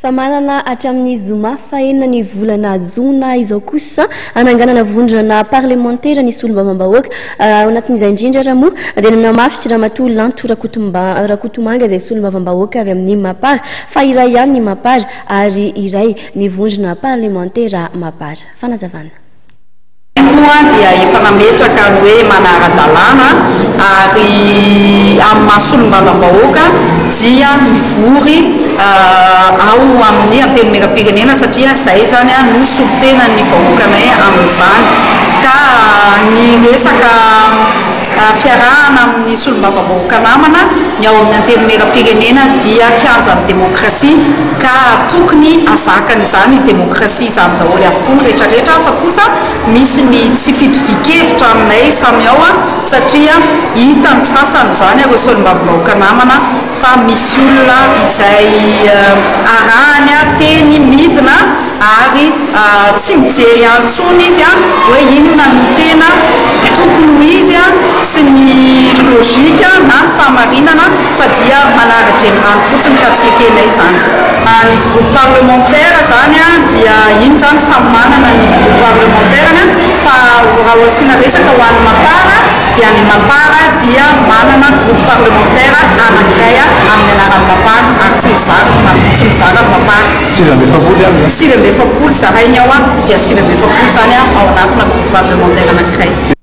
Famanana hatramin'ny zoma fahenina ny volana jona izao kosa ananganana vondrana parlementaire ny solombavambahoaka ao anatin'izay indrindra raha moa dia namafitra Ramatoa Lanto Rakotomanga izay solombavambahoaka avy amin'ny Mapara fa iray ihany ny Mapara ary iray ny vondrona parlementaire Mapara. Fanazavana. Dia efa nametraka hoe manara-dalàna ary amin'ny mahasolombavambahoaka dia mivory ao amin'ny antenimieram-pirenena satria izay zany no solon-tenan'ny vahoakanay amin'izany ka ny resaka fiarahana amin'ny solombavambahoaka namana ny ao amin'ny antenimieram-pirenena dia kianjan'ny demokrasia ka tokony azakana izany demokrasia izany daholo avokoa ny rehetrarehetra fa kosa misy ny tsy fitovikevitra aminay samy ao satria hita ny sasany zany ireo solombavambahoaka namana fa misy olona izay arahany teny midina ary tsy mijery antsony izy hoe inona no tena tokony ho izy sy ny logika na ny fahamarinana fa dia manara-drenirano fotsiny ka tsy ekenay zany. Ny groupe parlementaire zany dia iny zany samy manana ny groupe parlementaire fa raha hoasina resaka ho an'ny Mapara dia ny Mapara dia manana groupe parlementaire anankiray amin'ny anaran'ny Mapara ary tsy mizara Mapara. 6 zarainy ao dia 6 zany ao anatina groupe parlementaire anankiray.